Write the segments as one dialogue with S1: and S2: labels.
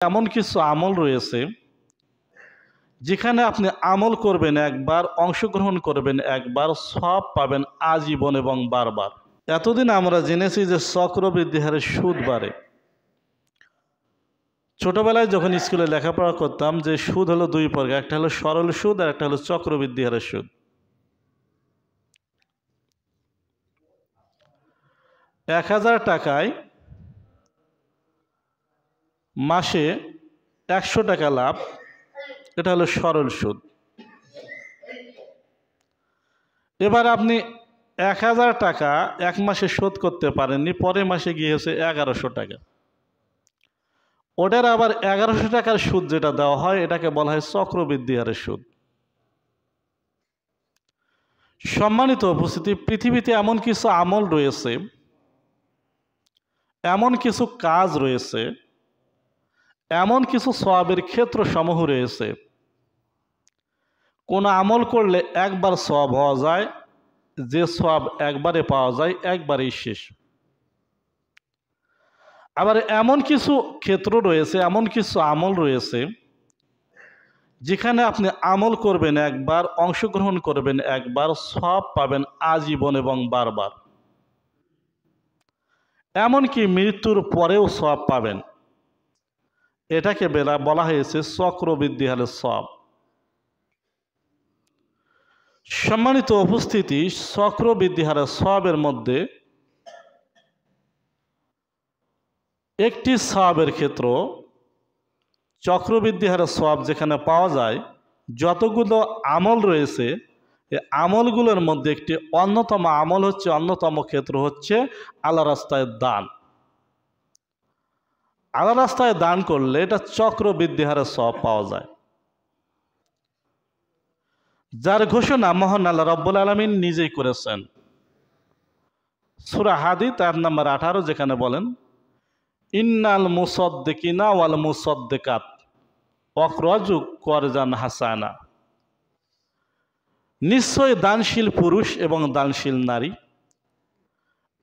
S1: এমন কিছু আমল রয়েছে যেখানে আপনি আমল করবেন একবার, অংশগ্রহণ করবেন একবার, সওয়াব পাবেন আজীবন এবং বারবার। এতদিন আমরা জেনেছি যে চক্রবৃদ্ধি হারে সুদ বাড়ে। ছোটবেলায় যখন স্কুলে লেখাপড়া করতাম যে সুদ হলো দুই প্রকার, একটা হলো সরল সুদ আর একটা হলো চক্রবৃদ্ধি হারের সুদ। এক 1000 টাকায় মাসে 100 টাকা লাভ, এটা হলো সরল সুদ। এবার আপনি 1000 টাকা এক মাসে শোধ করতে পারেননি, পরের মাসে গিয়েছে 1100 টাকা। ওটার আবার 1100 টাকার সুদ যেটা দেওয়া হয় এটাকে বলা হয় চক্রবৃদ্ধি হারের সুদ। সম্মানিত উপস্থিতি, পৃথিবীতে এমন কিছু আমল রয়েছে, এমন কিছু কাজ রয়েছে, এমন কিছু সওয়াবের ক্ষেত্র সমূহ রয়েছে, কোন আমল করলে একবার সওয়াব হওয়া যায়, যে সওয়াব একবারে পাওয়া যায় একবারেই শেষ। আবার এমন কিছু ক্ষেত্র রয়েছে, এমন কিছু আমল রয়েছে যেখানে আপনি আমল করবেন একবার, অংশগ্রহণ করবেন একবার, সওয়াব পাবেন আজীবন এবং বারবার। এমনকি মৃত্যুর পরেও সওয়াব পাবেন। এটাকে বলা হয়েছে চক্রবৃদ্ধি হারের সওয়াব। সম্মানিত উপস্থিতি, চক্রবৃদ্ধি হারের সওয়াবের মধ্যে একটি সওয়াবের ক্ষেত্র, চক্রবৃদ্ধি হারের সওয়াব যেখানে পাওয়া যায়, যতগুলো আমল রয়েছে এই আমলগুলোর মধ্যে একটি অন্যতম আমল হচ্ছে, অন্যতম ক্ষেত্র হচ্ছে আল্লাহ রাস্তায় দান। আল্লাহ রাস্তায় দান করলে এটা চক্রবৃদ্ধি হারে সওয়াব পাওয়া যায়, যার ঘোষণা মহান আল্লাহ রাব্বুল আলামিন নিজেই করেছেন। সূরা হাদীদ আয়াত নম্বর 18 যেখানে বলেন, ইন্নাল মুসাদ্দিকিনা ওয়াল মুসাদ্দিকাত ওয়াকরাজু করজান হাসানা। নিশ্চয় দানশীল পুরুষ এবং দানশীল নারী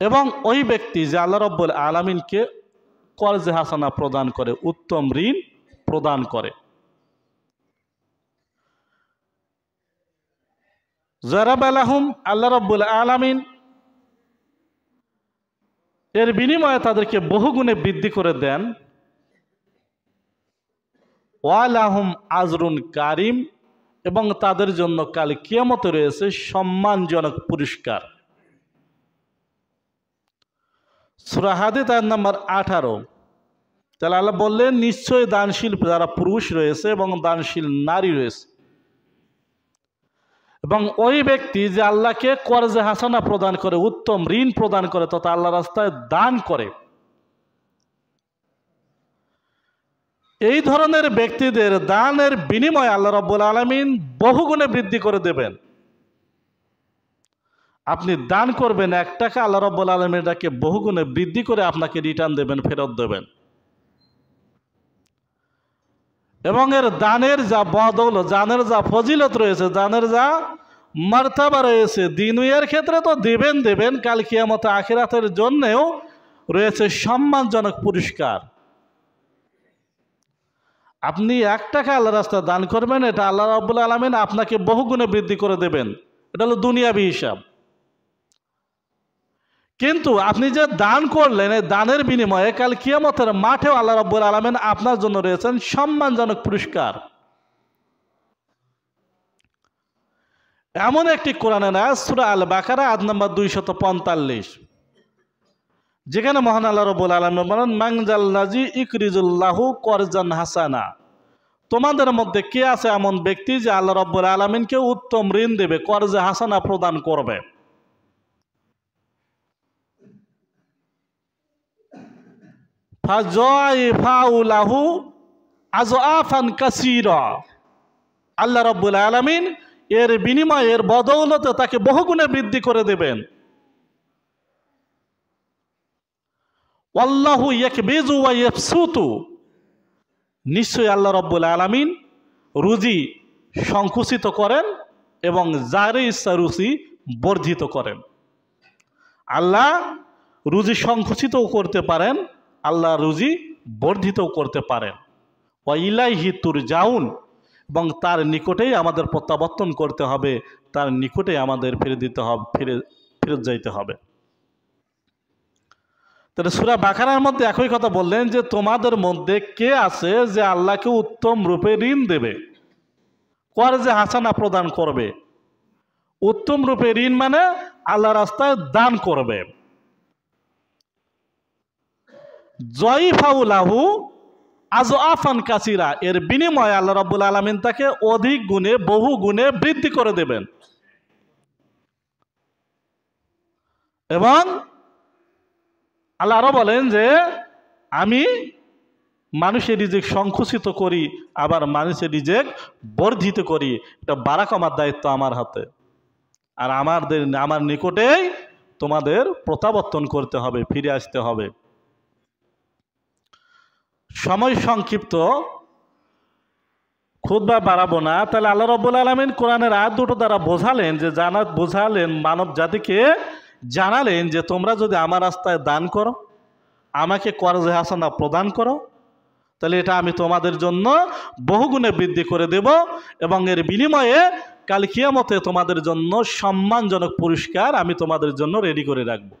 S1: এবং ওই ব্যক্তি যে আল্লাহ রাব্বুল আলামিনকে করজে হাসানা প্রদান করে, উত্তম ঋণ প্রদান করে। জারাবালাহুম, আল্লাহ রাব্বুল আলামিন এর বিনিময়ে তাদেরকে বহুগুণে বৃদ্ধি করে দেন। ওয়ালাহুম আজরুন কারিম, এবং তাদের জন্য কাল কিয়ামতে রয়েছে সম্মানজনক পুরস্কার। সূরা হাদীদ আয়াত নম্বর 18। তাহলে আল্লাহ বললেন নিশ্চয় দানশীল যারা পুরুষ রয়েছে এবং দানশীল নারী রয়েছে, এবং ওই ব্যক্তি যে আল্লাহকে করজে হাসানা প্রদান করে, উত্তম ঋণ প্রদান করে তথা আল্লাহ রাস্তায় দান করে, এই ধরনের ব্যক্তিদের দানের বিনিময়ে আল্লাহ রাব্বুল আলামিন বহুগুণে বৃদ্ধি করে দেবেন। আপনি দান করবেন 1 টাকা, আল্লাহ রাব্বুল আলামিন এটাকে বহুগুণে বৃদ্ধি করে আপনাকে রিটার্ন দেবেন, ফেরত দেবেন। এবং এর দানের যা বদৌলত, দানের যা ফজিলত রয়েছে, দানের যা মার্তাবা রয়েছে, দুনিয়ার ক্ষেত্রে তো দেবেন, কাল কিয়ামতে আখিরাতের জন্যেও রয়েছে সম্মানজনক পুরস্কার। আপনি 1 টাকা আল্লাহ রাস্তায় দান করবেন, এটা আল্লাহ রাব্বুল আলামিন আপনাকে বহুগুণে বৃদ্ধি করে দেবেন। এটা হলো দুনিয়াবি হিসাব। কিন্তু আপনি যে দান করলেন, এই দানের বিনিময়ে কাল কিয়ামতের মাঠেও আল্লাহ রাব্বুল আলামিন আপনার জন্য রয়েছেন সম্মানজনক পুরস্কার। এমন একটি কোরআনের আয়াত সূরা আল বাকারা আয়াত নম্বর 245, যেখানে মহান আল্লাহ রাব্বুল আলামিন বলেন, মানজাল্লাযী ইকরিজুল্লাহু করজান হাসানা। তোমাদের মধ্যে কে আছে এমন ব্যক্তি যে আল্লাহ রাব্বুল আলামিনকে উত্তম ঋণ দেবে, করজে হাসানা প্রদান করবে। ফাযাইফাউলাহু আযআফান কাসীরা। আল্লাহ রাব্বুল আলামিন এর বিনিময়ে, এর বদৌলতে তাকে বহুগুণে বৃদ্ধি করে দেবেন। আল্লাহু ইয়াকবিজু ওয়া ইয়াবসুতু। নিশ্চয়ই আল্লাহ রাব্বুল আলামিন রুজি সংকুচিত করেন এবং যার ইচ্ছা রুজি বর্ধিত করেন। আল্লাহ রুজি সংকুচিতও করতে পারেন, আল্লাহ রুজি বর্ধিতও করতে পারেন। ওয়া ইলাইহি তুরজাউন, এবং তার নিকটেই আমাদের প্রত্যাবর্তন করতে হবে, তার নিকটেই আমাদের ফিরে দিতে হবে, ফেরত যাইতে হবে। তাহলে সূরা বাকারার মধ্যে একই কথা বললেন যে তোমাদের মধ্যে কে আছে যে আল্লাহকে উত্তম রূপে ঋণ দেবে, কর্জে হাসানা প্রদান করবে। উত্তম রূপে ঋণ মানে আল্লাহ রাস্তায় দান করবে। জয়ফাউলাহু আজআফান কাসিরা, এর বিনিময়ে আল্লাহ রাব্বুল আলামিন তাকে অধিক গুণে, বহু গুণে বৃদ্ধি করে দেবেন। এবং আল্লাহ আরো বলেন যে আমি মানুষের রিজিক সংকুচিত করি, আবার মানুষের রিজিক বর্ধিত করি। এটা বারাকামার দায়িত্ব আমার হাতে, আর আমার নিকটেই তোমাদের প্রত্যাবর্তন করতে হবে, ফিরে আসতে হবে। সময় সংক্ষিপ্ত, খুতবা বাড়াবো না। তাহলে আল্লাহ রাব্বুল আলামিন কোরআনের আয়াত দুটো দ্বারা বোঝালেন যে বোঝালেন মানব জাতিকে, জানালেন যে তোমরা যদি আমার রাস্তায় দান করো, আমাকে কর্জে হাসানা প্রদান করো, তাহলে এটা আমি তোমাদের জন্য বহুগুণে বৃদ্ধি করে দেব, এবং এর বিনিময়ে কাল কিয়ামতে তোমাদের জন্য সম্মানজনক পুরস্কার আমি তোমাদের জন্য রেডি করে রাখবো।